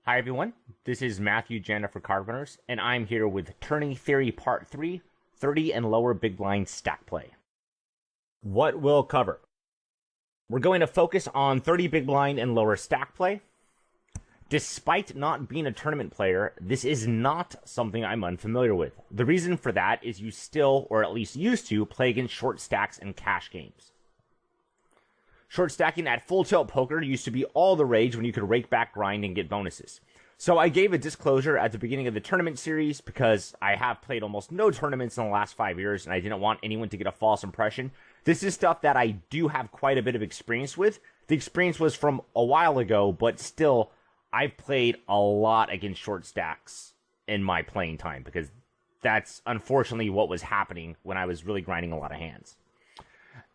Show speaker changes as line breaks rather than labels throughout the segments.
Hi everyone, this is Matthew Jana for Card Runners, and I'm here with Tourney Theory Part 3, 30 and lower big blind stack play. What we'll cover. We're going to focus on 30 big blind and lower stack play. Despite not being a tournament player, this is not something I'm unfamiliar with. The reason for that is you still, or at least used to, play against short stacks and cash games. Short stacking at full tilt poker used to be all the rage when you could rake back grind and get bonuses. So I gave a disclosure at the beginning of the tournament series because I have played almost no tournaments in the last 5 years and I didn't want anyone to get a false impression. This is stuff that I do have quite a bit of experience with. The experience was from a while ago, but still, I've played a lot against short stacks in my playing time because that's unfortunately what was happening when I was really grinding a lot of hands.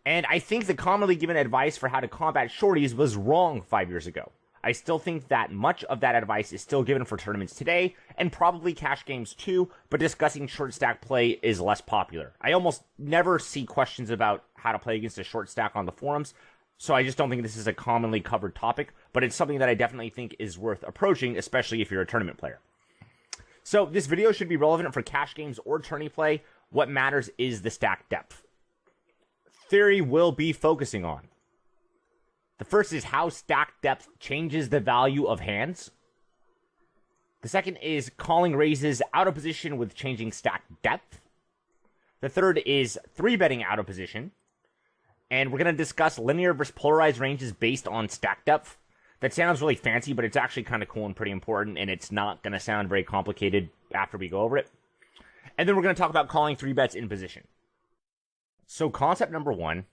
And I think the commonly given advice for how to combat shorties was wrong 5 years ago. I still think that much of that advice is still given for tournaments today, and probably cash games too, but discussing short stack play is less popular. I almost never see questions about how to play against a short stack on the forums, so I just don't think this is a commonly covered topic, but it's something that I definitely think is worth approaching, especially if you're a tournament player. So this video should be relevant for cash games or tourney play. What matters is the stack depth. Theory will be focusing on. The first is how stack depth changes the value of hands. The second is calling raises out of position with changing stack depth. The third is 3-betting out of position. And we're going to discuss linear versus polarized ranges based on stack depth. That sounds really fancy, but it's actually kind of cool and pretty important, and it's not going to sound very complicated after we go over it. And then we're going to talk about calling 3-bets in position. So concept number one,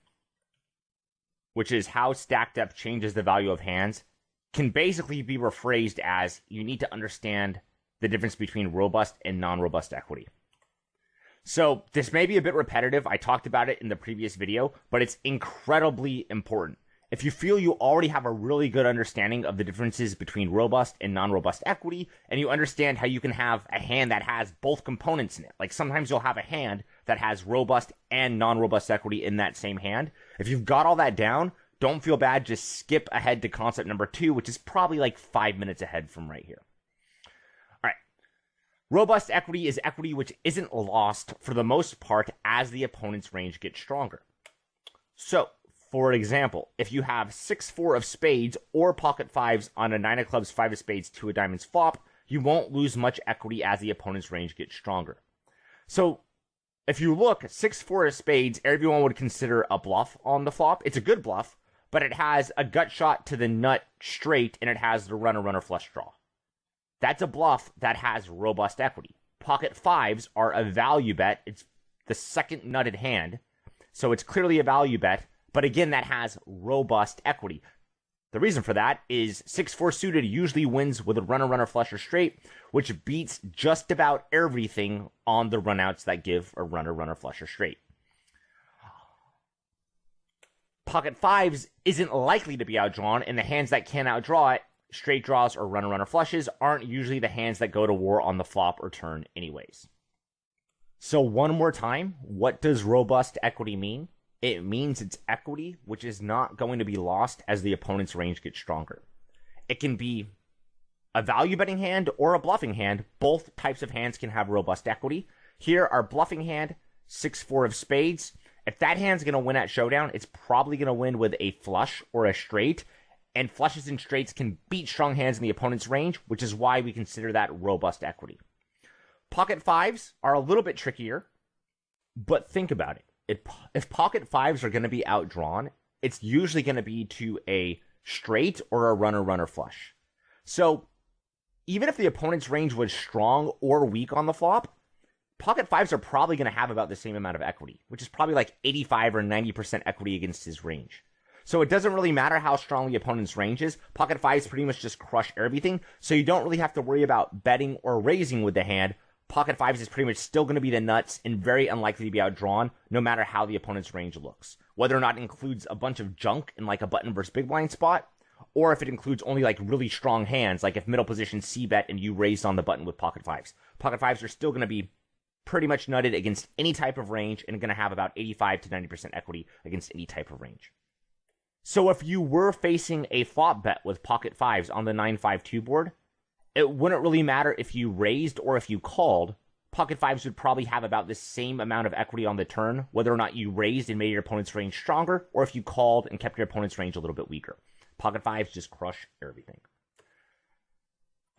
which is how stack depth changes the value of hands, can basically be rephrased as you need to understand the difference between robust and non-robust equity. So this may be a bit repetitive. I talked about it in the previous video, but it's incredibly important. If you feel you already have a really good understanding of the differences between robust and non-robust equity, and you understand how you can have a hand that has both components in it, like sometimes you'll have a hand that has robust and non-robust equity in that same hand. If you've got all that down, don't feel bad, just skip ahead to concept number 2, which is probably like 5 minutes ahead from right here. All right. Robust equity is equity which isn't lost for the most part as the opponent's range gets stronger. So, for example, if you have 6-4 of spades or pocket fives on a 9 of clubs, 5 of spades, 2 of diamonds flop, you won't lose much equity as the opponent's range gets stronger. So, if you look, 6-4 of spades, everyone would consider a bluff on the flop. It's a good bluff, but it has a gut shot to the nut straight, and it has the runner flush draw. That's a bluff that has robust equity. Pocket fives are a value bet. It's the second nutted hand, so it's clearly a value bet. But again, that has robust equity. The reason for that is 6-4 suited usually wins with a runner flush or straight, which beats just about everything on the runouts that give a runner flush or straight. Pocket fives isn't likely to be outdrawn, and the hands that can outdraw it, straight draws or runner flushes, aren't usually the hands that go to war on the flop or turn anyways. So one more time, what does robust equity mean? It means it's equity which is not going to be lost as the opponent's range gets stronger. It can be a value betting hand or a bluffing hand. Both types of hands can have robust equity. Here, our bluffing hand, 6-4 of spades. If that hand's going to win at showdown, it's probably going to win with a flush or a straight. And flushes and straights can beat strong hands in the opponent's range, which is why we consider that robust equity. Pocket fives are a little bit trickier, but think about it. If pocket fives are going to be outdrawn, it's usually going to be to a straight or a runner flush. So even if the opponent's range was strong or weak on the flop, pocket fives are probably going to have about the same amount of equity, which is probably like 85 or 90% equity against his range. So it doesn't really matter how strong the opponent's range is. Pocket fives pretty much just crush everything, so you don't really have to worry about betting or raising with the hand. Pocket fives is pretty much still going to be the nuts and very unlikely to be outdrawn, no matter how the opponent's range looks. Whether or not it includes a bunch of junk in like a button versus big blind spot, or if it includes only like really strong hands, like if middle position c-bet and you raised on the button with pocket fives. Pocket fives are still going to be pretty much nutted against any type of range and going to have about 85 to 90% equity against any type of range. So if you were facing a flop bet with pocket fives on the 9-5-2 board, It wouldn't really matter if you raised or if you called. Pocket fives would probably have about the same amount of equity on the turn, whether or not you raised and made your opponent's range stronger, or if you called and kept your opponent's range a little bit weaker. Pocket fives just crush everything.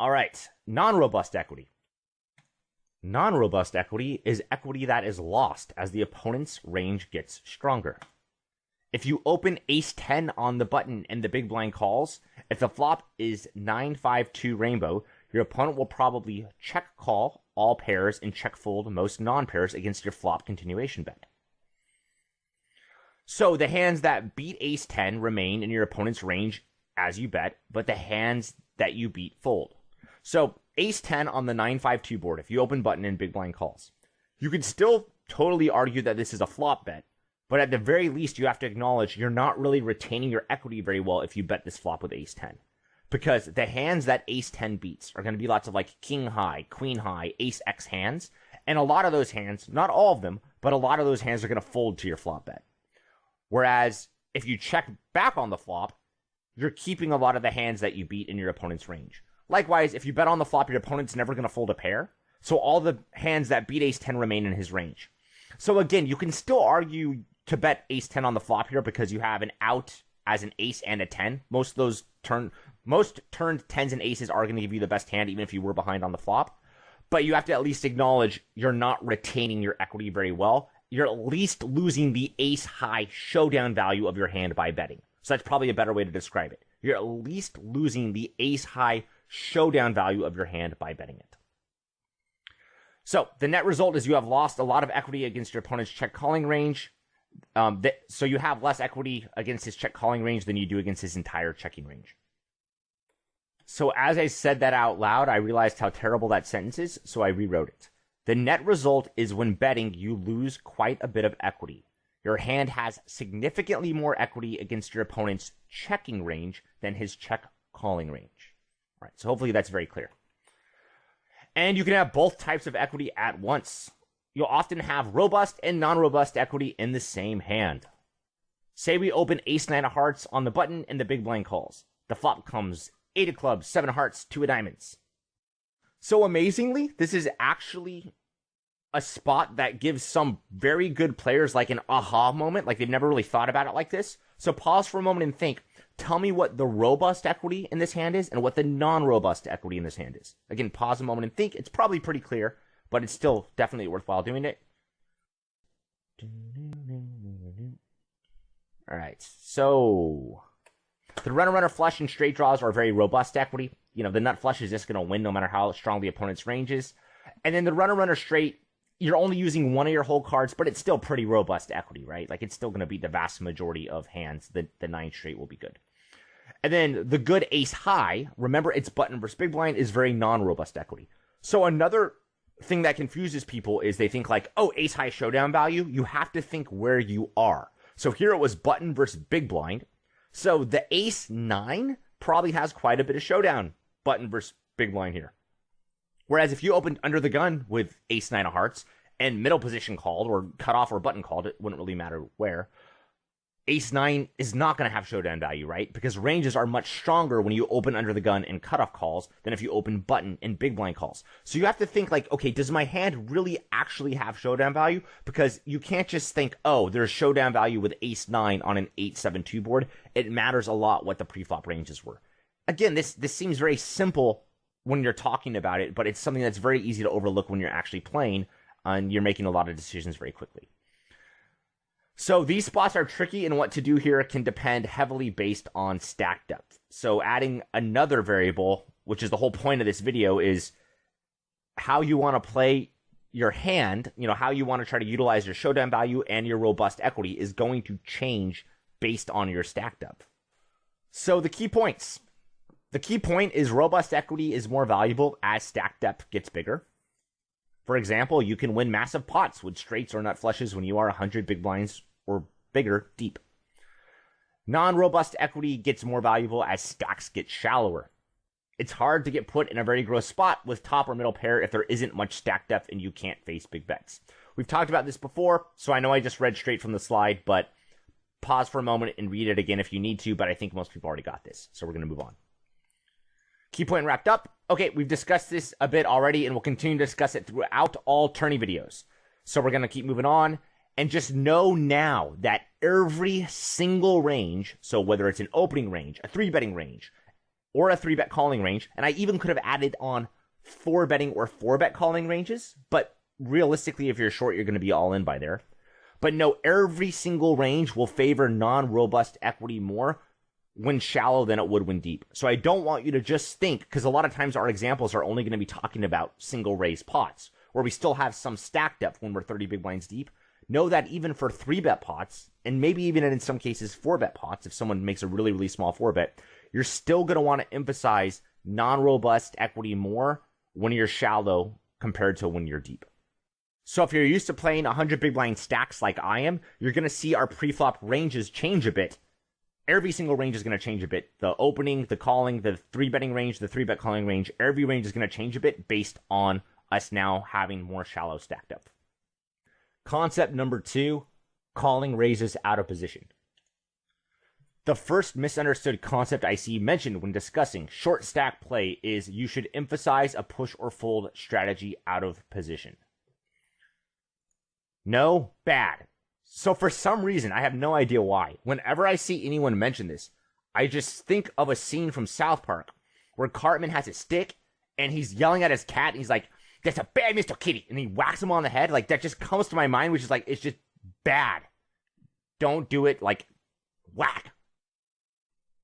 All right, non-robust equity. Non-robust equity is equity that is lost as the opponent's range gets stronger. If you open ace-10 on the button and the big blind calls, if the flop is 9-5-2 rainbow, your opponent will probably check call all pairs and check fold most non-pairs against your flop continuation bet. So the hands that beat ace-10 remain in your opponent's range as you bet, but the hands that you beat fold. So ace-10 on the 9-5-2 board, if you open button and big blind calls, you could still totally argue that this is a flop bet, but at the very least you have to acknowledge you're not really retaining your equity very well if you bet this flop with ace-10. Because the hands that ace-10 beats are going to be lots of like king high, queen high, ace-x hands, and a lot of those hands, not all of them, but a lot of those hands are going to fold to your flop bet. Whereas if you check back on the flop, you're keeping a lot of the hands that you beat in your opponent's range. Likewise, if you bet on the flop, your opponent's never going to fold a pair. So all the hands that beat ace-10 remain in his range. So again, you can still argue to bet ace-10 on the flop here because you have an out as an ace and a 10. Most turned 10s and aces are going to give you the best hand even if you were behind on the flop. But you have to at least acknowledge you're not retaining your equity very well. You're at least losing the ace-high showdown value of your hand by betting. So that's probably a better way to describe it. You're at least losing the ace-high showdown value of your hand by betting it. So the net result is you have lost a lot of equity against your opponent's check calling range. So you have less equity against his check calling range than you do against his entire checking range. So as I said that out loud, I realized how terrible that sentence is, so I rewrote it. The net result is when betting, you lose quite a bit of equity. Your hand has significantly more equity against your opponent's checking range than his check calling range. All right, so hopefully that's very clear. And you can have both types of equity at once. You'll often have robust and non-robust equity in the same hand. Say we open ace-9 of hearts on the button and the big blind calls. The flop comes 8 of clubs, 7 of hearts, 2 of diamonds. So amazingly, this is actually a spot that gives some very good players like an aha moment, like they've never really thought about it like this. So pause for a moment and think. Tell me what the robust equity in this hand is and what the non-robust equity in this hand is. Again, pause a moment and think. It's probably pretty clear, but it's still definitely worthwhile doing it. All right, so the runner flush and straight draws are very robust equity. You know, the nut flush is just going to win no matter how strong the opponent's range is. And then the runner straight, you're only using one of your whole cards, but it's still pretty robust equity, right? Like it's still going to be the vast majority of hands. The 9 straight will be good. And then the good ace high, remember it's button versus big blind, is very non-robust equity. So another thing that confuses people is they think like, oh, ace high showdown value. You have to think where you are. So here it was button versus big blind. So the ace 9 probably has quite a bit of showdown button versus big blind here. Whereas if you opened under the gun with ace 9 of hearts and middle position called or cut off or button called, it wouldn't really matter where. Ace 9 is not going to have showdown value, right? Because ranges are much stronger when you open under the gun and cutoff calls than if you open button and big blind calls. So you have to think like, okay, does my hand really actually have showdown value? Because you can't just think, oh, there's showdown value with ace 9 on an 8-7-2 board. It matters a lot what the preflop ranges were. Again, this seems very simple when you're talking about it, but it's something that's very easy to overlook when you're actually playing and you're making a lot of decisions very quickly. So these spots are tricky, and what to do here can depend heavily based on stack depth. So adding another variable, which is the whole point of this video, is how you want to play your hand, you know, how you want to try to utilize your showdown value and your robust equity is going to change based on your stack depth. So the key points. The key point is robust equity is more valuable as stack depth gets bigger. For example, you can win massive pots with straights or nut flushes when you are 100 big blinds or bigger deep. Non-robust equity gets more valuable as stacks get shallower. It's hard to get put in a very gross spot with top or middle pair if there isn't much stack depth and you can't face big bets. We've talked about this before, so I know I just read straight from the slide, but pause for a moment and read it again if you need to, but I think most people already got this, so we're going to move on. Key point wrapped up. Okay, we've discussed this a bit already, and we'll continue to discuss it throughout all tourney videos. So we're going to keep moving on. And just know now that every single range, so whether it's an opening range, a 3-betting range, or a 3-bet calling range, and I even could have added on 4-betting or 4-bet calling ranges, but realistically, if you're short, you're going to be all in by there. But no, every single range will favor non-robust equity more when shallow than it would when deep. So I don't want you to just think, because a lot of times our examples are only going to be talking about single raise pots, where we still have some stack depth when we're 30 big blinds deep. Know that even for 3-bet pots, and maybe even in some cases 4-bet pots, if someone makes a really, really small 4-bet, you're still going to want to emphasize non-robust equity more when you're shallow compared to when you're deep. So if you're used to playing 100 big blind stacks like I am, you're going to see our pre-flop ranges change a bit. Every single range is going to change a bit. The opening, the calling, the 3-betting range, the 3-bet calling range, every range is going to change a bit based on us now having more shallow stack depth. Concept number 2, calling raises out of position. The first misunderstood concept I see mentioned when discussing short stack play is you should emphasize a push or fold strategy out of position. No, bad. So for some reason, I have no idea why, whenever I see anyone mention this, I just think of a scene from South Park where Cartman has a stick and he's yelling at his cat and he's like, "That's a bad Mr. Kitty," and he whacks him on the head. Like, that just comes to my mind, which is like, it's just bad. Don't do it. Like, whack.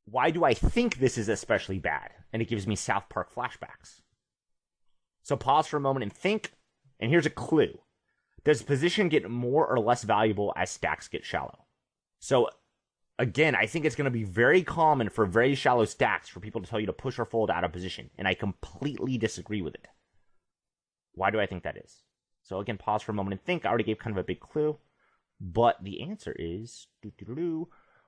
Why do I think this is especially bad? And it gives me South Park flashbacks. So pause for a moment and think, and here's a clue. Does position get more or less valuable as stacks get shallow? So again, I think it's going to be very common for very shallow stacks for people to tell you to push or fold out of position, and I completely disagree with it. Why do I think that is? So again, pause for a moment and think. I already gave kind of a big clue, but the answer is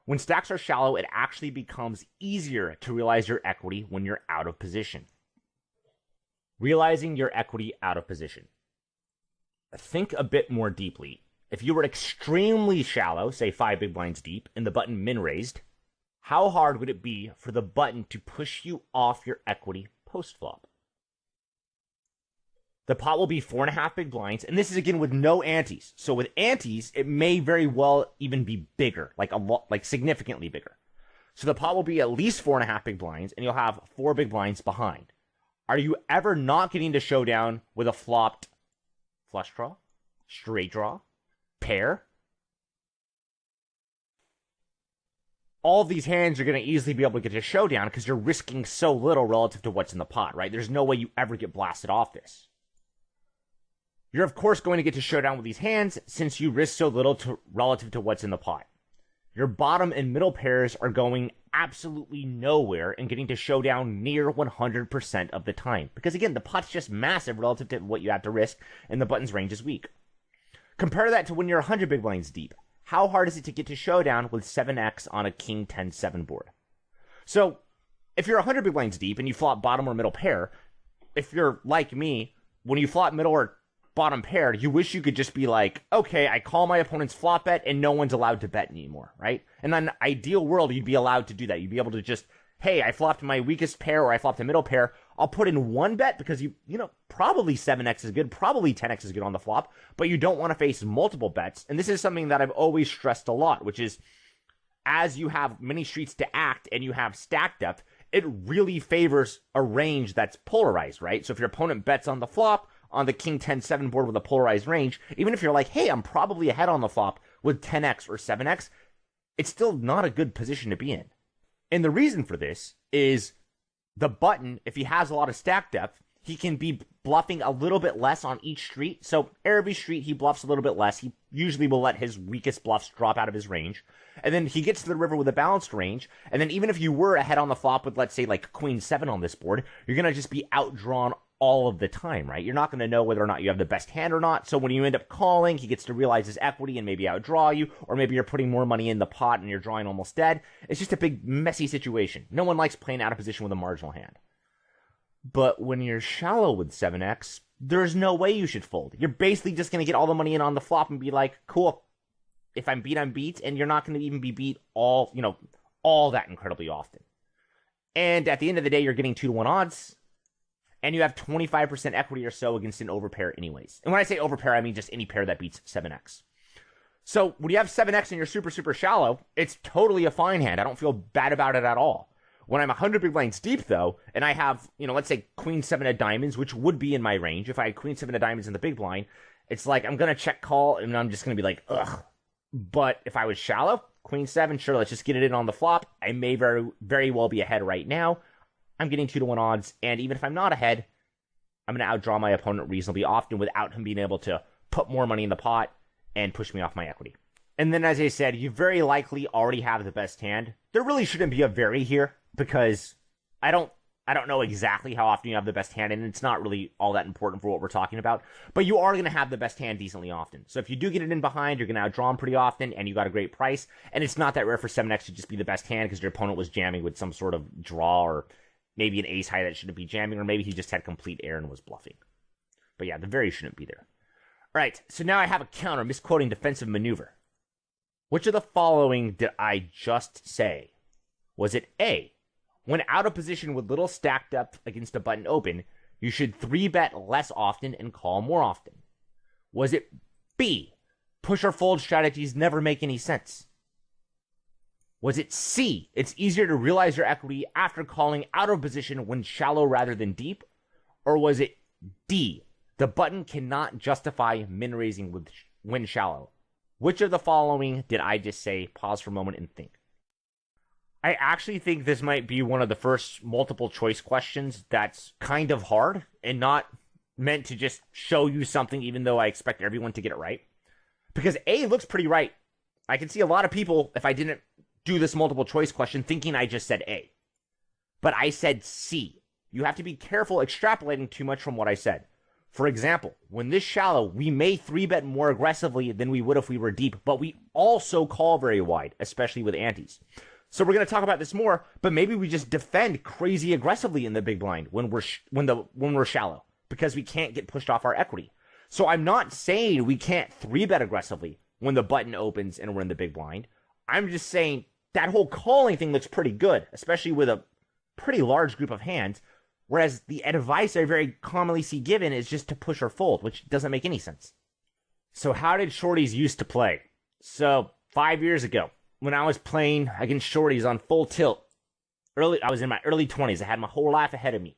when stacks are shallow, it actually becomes easier to realize your equity when you're out of position. Realizing your equity out of position. Think a bit more deeply. If you were extremely shallow, say 5 big blinds deep, and the button min raised, how hard would it be for the button to push you off your equity post flop? The pot will be 4.5 big blinds, and this is again with no antes. So with antes, it may very well even be bigger, like significantly bigger. So the pot will be at least 4.5 big blinds, and you'll have 4 big blinds behind. Are you ever not getting to showdown with a flopped flush draw, straight draw, pair? All of these hands are going to easily be able to get to showdown because you're risking so little relative to what's in the pot, right? There's no way you ever get blasted off this. You're, of course, going to get to showdown with these hands since you risk so little relative to what's in the pot. Your bottom and middle pairs are going absolutely nowhere and getting to showdown near 100% of the time. Because, again, the pot's just massive relative to what you have to risk, and the button's range is weak. Compare that to when you're 100 big blinds deep. How hard is it to get to showdown with 7x on a king 10-7 board? So, if you're 100 big blinds deep and you flop bottom or middle pair, if you're like me, when you flop middle or bottom pair, you wish you could just be like, okay, I call my opponent's flop bet and no one's allowed to bet anymore, right? In an ideal world, you'd be allowed to do that. You'd be able to just, hey, I flopped my weakest pair or I flopped a middle pair. I'll put in one bet because you know, probably 7x is good, probably 10x is good on the flop, but you don't want to face multiple bets. And this is something that I've always stressed a lot, which is as you have many streets to act and you have stack depth, it really favors a range that's polarized, right? So if your opponent bets on the flop, on the king 10-7 board with a polarized range, even if you're like, hey, I'm probably ahead on the flop with 10x or 7x, it's still not a good position to be in. And the reason for this is the button, if he has a lot of stack depth, he can be bluffing a little bit less on each street. So every street he bluffs a little bit less. He usually will let his weakest bluffs drop out of his range. And then he gets to the river with a balanced range. And then even if you were ahead on the flop with, let's say, like queen 7 on this board, you're going to just be outdrawn all of the time, right? You're not going to know whether or not you have the best hand or not. So when you end up calling, he gets to realize his equity and maybe outdraw you, or maybe you're putting more money in the pot and you're drawing almost dead. It's just a big messy situation. No one likes playing out of position with a marginal hand. But when you're shallow with 7x, there's no way you should fold. You're basically just going to get all the money in on the flop and be like, cool, if I'm beat, I'm beat, and you're not going to even be beat all that incredibly often. And at the end of the day, you're getting 2-1 odds, and you have 25% equity or so against an overpair anyways. And when I say overpair, I mean just any pair that beats 7x. So when you have 7x and you're super, super shallow, it's totally a fine hand. I don't feel bad about it at all. When I'm 100 big blinds deep, though, and I have, let's say queen 7 of diamonds, which would be in my range. If I had queen 7 of diamonds in the big blind, it's like I'm going to check call, and I'm just going to be like, ugh. But if I was shallow, queen 7, sure, let's just get it in on the flop. I may very, very well be ahead right now. I'm getting 2-1 odds, and even if I'm not ahead, I'm going to outdraw my opponent reasonably often without him being able to put more money in the pot and push me off my equity. And then, as I said, you very likely already have the best hand. There really shouldn't be a vary here, because I don't know exactly how often you have the best hand, and it's not really all that important for what we're talking about. But you are going to have the best hand decently often. So if you do get it in behind, you're going to outdraw him pretty often, and you got a great price. And it's not that rare for 7x to just be the best hand because your opponent was jamming with some sort of draw, or maybe an ace high that shouldn't be jamming, or maybe he just had complete air and was bluffing. But yeah, the vary shouldn't be there. All right, so now I have a counter misquoting defensive maneuver. Which of the following did I just say? Was it A, when out of position with little stack depth against a button open, you should 3-bet less often and call more often? Was it B, push or fold strategies never make any sense? Was it C, it's easier to realize your equity after calling out of position when shallow rather than deep? Or was it D, the button cannot justify min raising when shallow? Which of the following did I just say? Pause for a moment and think. I actually think this might be one of the first multiple choice questions that's kind of hard and not meant to just show you something, even though I expect everyone to get it right. Because A looks pretty right. I can see a lot of people, if I didn't do this multiple choice question, thinking I just said A. But I said C. You have to be careful extrapolating too much from what I said. For example, when this shallow, we may 3-bet more aggressively than we would if we were deep, but we also call very wide, especially with antes. So we're going to talk about this more, but maybe we just defend crazy aggressively in the big blind when we're shallow, because we can't get pushed off our equity. So I'm not saying we can't 3-bet aggressively when the button opens and we're in the big blind. I'm just saying that whole calling thing looks pretty good, especially with a pretty large group of hands. Whereas the advice I very commonly see given is just to push or fold, which doesn't make any sense. So how did shorties used to play? So 5 years ago, when I was playing against shorties on full tilt, I was in my early 20s. I had my whole life ahead of me.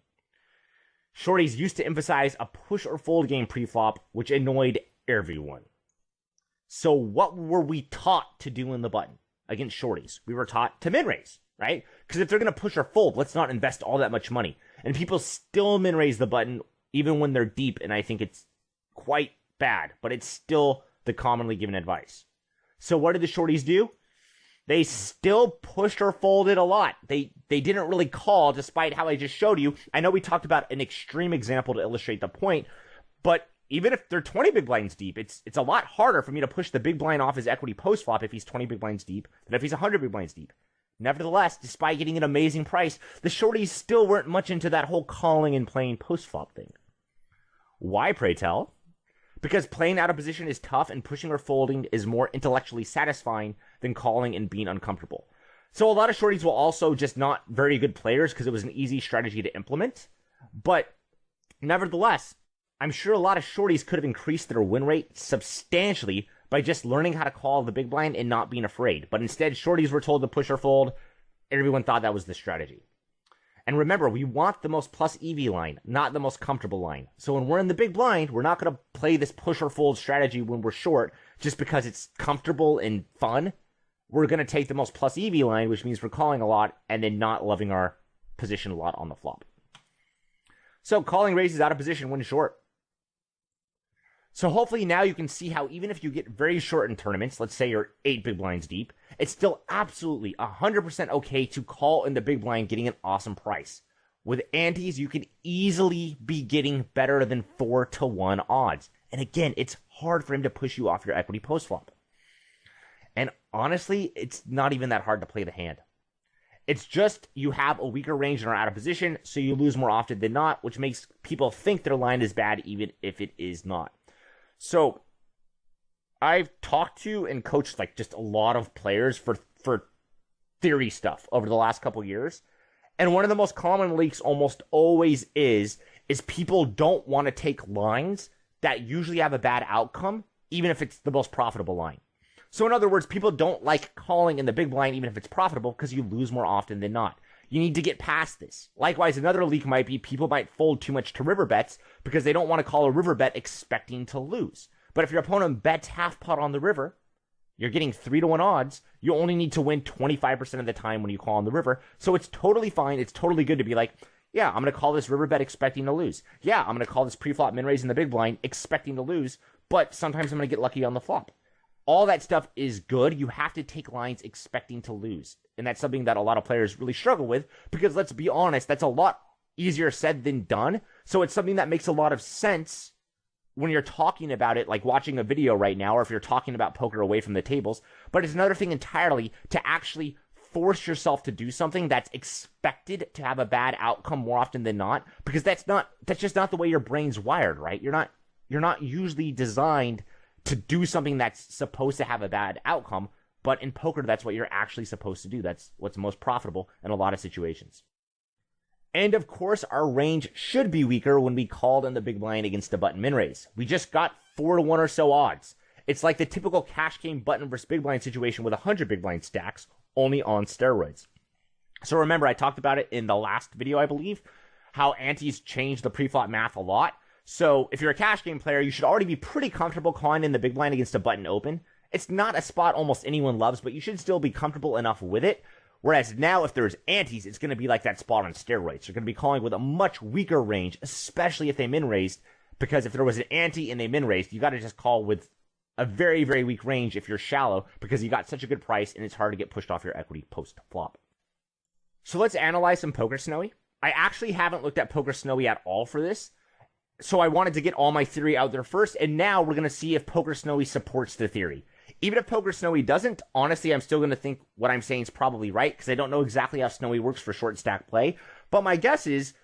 Shorties used to emphasize a push or fold game preflop, which annoyed everyone. So what were we taught to do in the button against shorties? We were taught to min raise, right? Because if they're going to push or fold, let's not invest all that much money. And people still min raise the button even when they're deep, and I think it's quite bad, but it's still the commonly given advice. So what did the shorties do? They still pushed or folded a lot. They didn't really call, despite how I just showed you. I know we talked about an extreme example to illustrate the point, but even if they're 20 big blinds deep, it's a lot harder for me to push the big blind off his equity post flop if he's 20 big blinds deep than if he's 100 big blinds deep. Nevertheless, despite getting an amazing price, the shorties still weren't much into that whole calling and playing post-flop thing. Why, pray tell? Because playing out of position is tough and pushing or folding is more intellectually satisfying than calling and being uncomfortable. So a lot of shorties were also just not very good players because it was an easy strategy to implement. But nevertheless, I'm sure a lot of shorties could have increased their win rate substantially by just learning how to call the big blind and not being afraid. But instead, shorties were told to push or fold. Everyone thought that was the strategy. And remember, we want the most plus EV line, not the most comfortable line. So when we're in the big blind, we're not going to play this push or fold strategy when we're short just because it's comfortable and fun. We're going to take the most plus EV line, which means we're calling a lot and then not loving our position a lot on the flop. So calling raises out of position when short. So hopefully now you can see how even if you get very short in tournaments, let's say you're 8 big blinds deep, it's still absolutely 100% okay to call in the big blind getting an awesome price. With antes, you can easily be getting better than 4-1 odds. And again, it's hard for him to push you off your equity post-flop. And honestly, it's not even that hard to play the hand. It's just you have a weaker range and are out of position, so you lose more often than not, which makes people think their line is bad even if it is not. So, I've talked to and coached like just a lot of players for theory stuff over the last couple years, And one of the most common leaks almost always is people don't want to take lines that usually have a bad outcome, even if it's the most profitable line. So in other words, people don't like calling in the big blind even if it's profitable because you lose more often than not. You need to get past this. Likewise, another leak might be people might fold too much to river bets because they don't want to call a river bet expecting to lose. But if your opponent bets half pot on the river, you're getting 3-1 odds. You only need to win 25% of the time when you call on the river. So it's totally fine. It's totally good to be like, yeah, I'm going to call this river bet expecting to lose. Yeah, I'm going to call this pre-flop min raise in the big blind expecting to lose. But sometimes I'm going to get lucky on the flop. All that stuff is good. You have to take lines expecting to lose. And that's something that a lot of players really struggle with because let's be honest, that's a lot easier said than done. So it's something that makes a lot of sense when you're talking about it, like watching a video right now, or if you're talking about poker away from the tables. But it's another thing entirely to actually force yourself to do something that's expected to have a bad outcome more often than not, because that's just not the way your brain's wired, right? You're not usually designed to do something that's supposed to have a bad outcome, but in poker, that's what you're actually supposed to do. That's what's most profitable in a lot of situations. And of course, our range should be weaker when we called in the big blind against a button min raise. We just got 4-1 or so odds. It's like the typical cash game button versus big blind situation with 100 big blind stacks, only on steroids. So remember, I talked about it in the last video, I believe, how antes changed the pre-flop math a lot. So if you're a cash game player, you should already be pretty comfortable calling in the big blind against a button open. It's not a spot almost anyone loves, but you should still be comfortable enough with it. Whereas now, if there's antes, it's going to be like that spot on steroids. You're going to be calling with a much weaker range, especially if they min-raised, because if there was an ante and they min-raised, you got to just call with a very, very weak range if you're shallow, because you got such a good price and it's hard to get pushed off your equity post-flop. So let's analyze some Poker Snowy. I actually haven't looked at Poker Snowy at all for this, so I wanted to get all my theory out there first, and now we're going to see if Poker Snowy supports the theory. Even if Poker Snowy doesn't, honestly, I'm still going to think what I'm saying is probably right, because I don't know exactly how Snowy works for short stack play. But my guess is,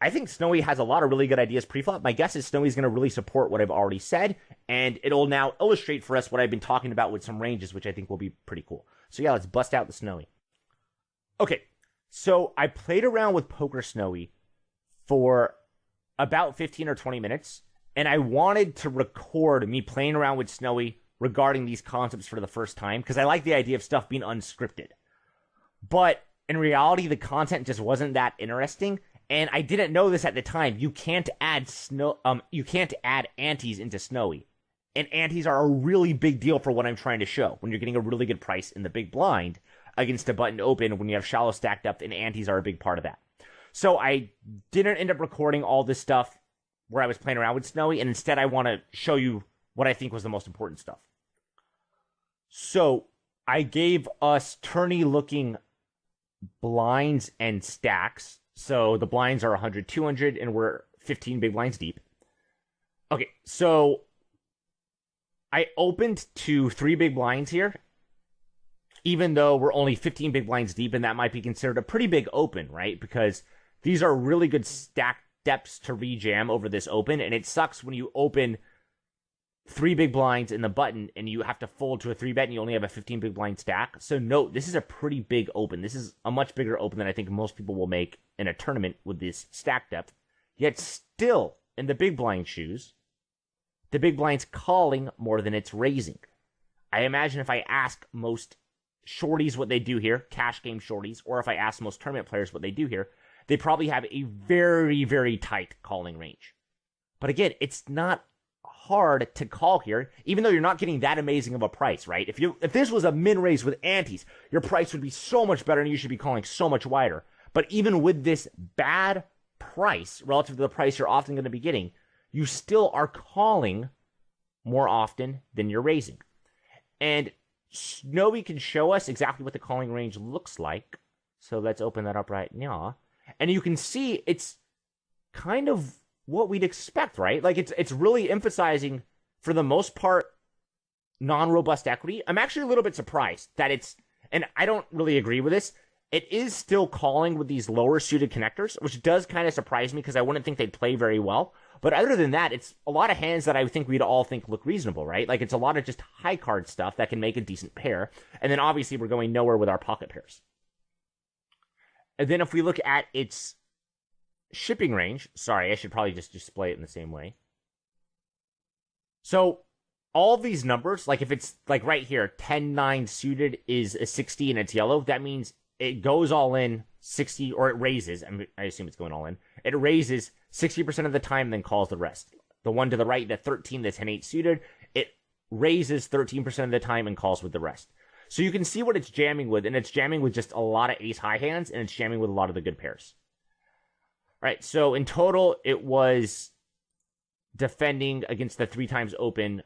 I think Snowy has a lot of really good ideas pre-flop. My guess is Snowy's going to really support what I've already said, and it'll now illustrate for us what I've been talking about with some ranges, which I think will be pretty cool. So yeah, let's bust out the Snowy. Okay, so I played around with Poker Snowy for about 15 or 20 minutes, and I wanted to record me playing around with Snowy regarding these concepts for the first time, because I like the idea of stuff being unscripted. But in reality, the content just wasn't that interesting, and I didn't know this at the time. You can't add antes into Snowy, and antes are a really big deal for what I'm trying to show. When you're getting a really good price in the big blind against a button open, when you have shallow stack depth, and antes are a big part of that. So I didn't end up recording all this stuff where I was playing around with Snowy, and instead I want to show you what I think was the most important stuff. So I gave us tourney-looking blinds and stacks. So the blinds are 100, 200, and we're 15 big blinds deep. Okay, so I opened to 3 big blinds here, even though we're only 15 big blinds deep, and that might be considered a pretty big open, right? Because these are really good stack depths to rejam over this open, and it sucks when you open 3 big blinds in the button and you have to fold to a 3-bet and you only have a 15 big blind stack. So note, this is a pretty big open. This is a much bigger open than I think most people will make in a tournament with this stack depth. Yet still, in the big blind shoes, the big blind's calling more than it's raising. I imagine if I ask most shorties what they do here, cash game shorties, or if I ask most tournament players what they do here, they probably have a very, very tight calling range. But again, it's not hard to call here, even though you're not getting that amazing of a price, right? If this was a min raise with antes, your price would be so much better and you should be calling so much wider. But even with this bad price relative to the price you're often going to be getting, you still are calling more often than you're raising. And Snowy can show us exactly what the calling range looks like. So let's open that up right now. And you can see it's kind of what we'd expect, right? Like it's really emphasizing, for the most part, non-robust equity. I'm actually a little bit surprised that it's, and I don't really agree with this, it is still calling with these lower suited connectors, which does kind of surprise me because I wouldn't think they'd play very well. But other than that, it's a lot of hands that I think we'd all think look reasonable, right? Like it's a lot of just high card stuff that can make a decent pair. And then obviously we're going nowhere with our pocket pairs. And then if we look at its shipping range, sorry, I should probably just display it in the same way. So all of these numbers, like if it's like right here, 10-9 suited is a 60 and it's yellow, that means it goes all in 60, or it raises. I assume it's going all in. It raises 60% of the time, then calls the rest. The one to the right, the 13, the 10-8 suited, it raises 13% of the time and calls with the rest. So you can see what it's jamming with, and it's jamming with just a lot of ace-high hands, and it's jamming with a lot of the good pairs. All right, so in total, it was defending against the 3 times open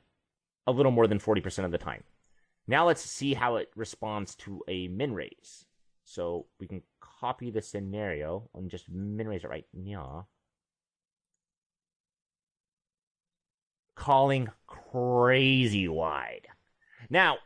a little more than 40% of the time. Now let's see how it responds to a min raise. So we can copy the scenario and just min raise it right now. Calling crazy wide. Now,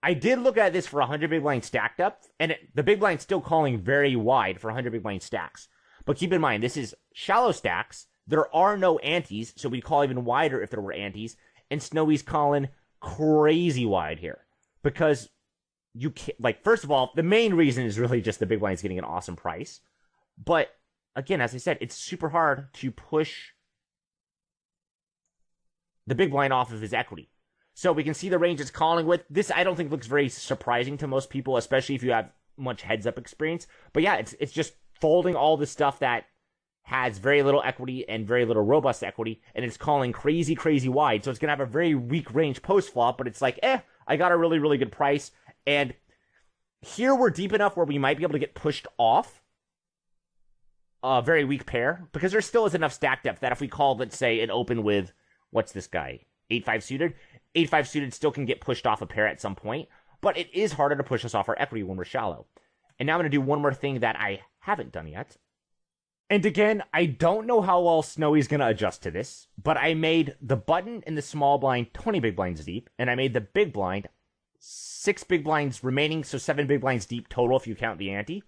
I did look at this for 100 big blind stacked up, and the big blind's still calling very wide for 100 big blind stacks. But keep in mind, this is shallow stacks. There are no antes, so we call even wider if there were antes. And Snowy's calling crazy wide here. Because you can't, like, first of all, the main reason is really just the big blind's getting an awesome price. But, again, as I said, it's super hard to push the big blind off of his equity. So we can see the range it's calling with. This, I don't think, looks very surprising to most people, especially if you have much heads-up experience. But yeah, it's just folding all the stuff that has very little equity and very little robust equity, and it's calling crazy, crazy wide. So it's going to have a very weak range post-flop, but it's like, I got a really, really good price. And here we're deep enough where we might be able to get pushed off a very weak pair, because there still is enough stack depth that if we call, let's say, an open with, what's this guy, 8-5 suited? 8-5 suited still can get pushed off a pair at some point, but it is harder to push us off our equity when we're shallow. And now I'm going to do one more thing that I haven't done yet. And again, I don't know how well Snowy's going to adjust to this, but I made the button in the small blind 20 big blinds deep, and I made the big blind 6 big blinds remaining, so 7 big blinds deep total if you count the ante.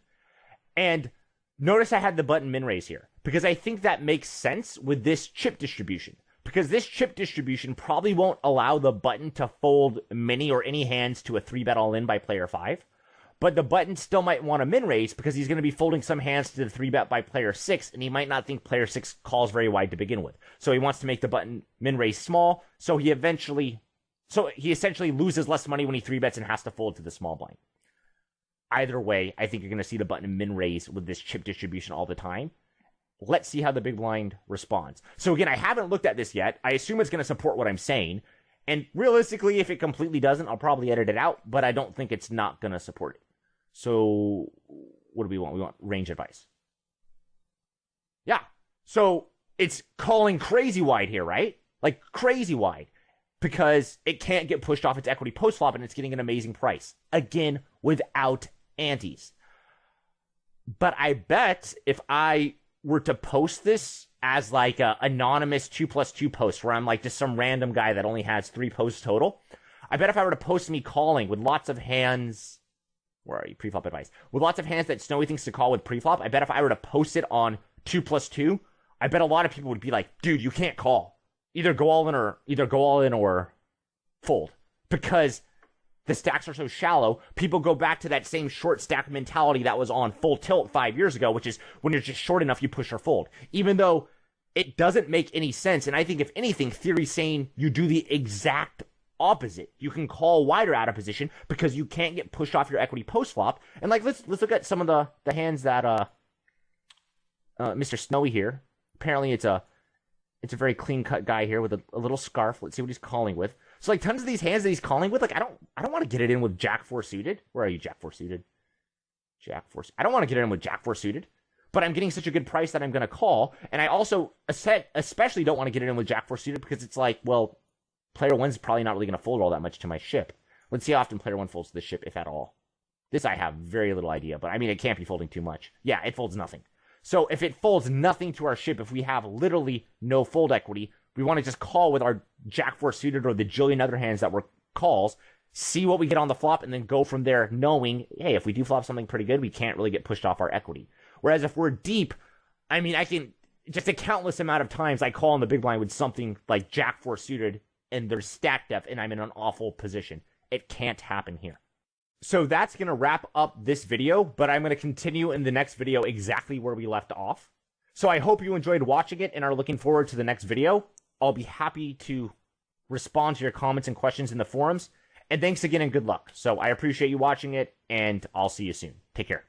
And notice I had the button min raise here, because I think that makes sense with this chip distribution. Because this chip distribution probably won't allow the button to fold many or any hands to a 3-bet all-in by player 5. But the button still might want a min raise because he's going to be folding some hands to the 3-bet by player 6, and he might not think player 6 calls very wide to begin with. So he wants to make the button min raise small, so he essentially loses less money when he 3-bets and has to fold to the small blind. Either way, I think you're going to see the button min raise with this chip distribution all the time. Let's see how the big blind responds. So again, I haven't looked at this yet. I assume it's going to support what I'm saying. And realistically, if it completely doesn't, I'll probably edit it out, but I don't think it's not going to support it. So what do we want? We want range advice. Yeah. So it's calling crazy wide here, right? Like crazy wide. Because it can't get pushed off its equity post-flop and it's getting an amazing price. Again, without antes. But I bet if I were to post this as like a anonymous 2+2 post where I'm like just some random guy that only has 3 posts total, I bet if I were to post me calling with lots of hands, where are you, pre-flop advice, with lots of hands that Snowy thinks to call with pre-flop, I bet if I were to post it on 2+2, I bet a lot of people would be like, dude, you can't call. Either go all in or fold. Because the stacks are so shallow, people go back to that same short stack mentality that was on full tilt 5 years ago, which is when you're just short enough, you push or fold. Even though it doesn't make any sense, and I think if anything, theory's saying you do the exact opposite. You can call wider out of position because you can't get pushed off your equity post-flop. And like, let's look at some of the hands that Mr. Snowy here. Apparently it's a very clean-cut guy here with a little scarf. Let's see what he's calling with. So, like, tons of these hands that he's calling with, like, I don't want to get it in with Jack 4 suited. Where are you, Jack 4 suited? Jack 4. I don't want to get it in with Jack 4 suited, but I'm getting such a good price that I'm going to call. And I also especially don't want to get it in with Jack 4 suited because it's like, well, player 1's probably not really going to fold all that much to my ship. Let's see how often player 1 folds to the ship, if at all. This I have very little idea, but I mean, it can't be folding too much. Yeah, it folds nothing. So if it folds nothing to our ship, if we have literally no fold equity, we want to just call with our Jack 4 suited or the jillion other hands that were calls, see what we get on the flop, and then go from there knowing, hey, if we do flop something pretty good, we can't really get pushed off our equity. Whereas if we're deep, I mean, I can, just a countless amount of times I call in the big blind with something like Jack 4 suited, and there's stack depth, and I'm in an awful position. It can't happen here. So that's going to wrap up this video, but I'm going to continue in the next video exactly where we left off. So I hope you enjoyed watching it and are looking forward to the next video. I'll be happy to respond to your comments and questions in the forums. And thanks again and good luck. So I appreciate you watching it, and I'll see you soon. Take care.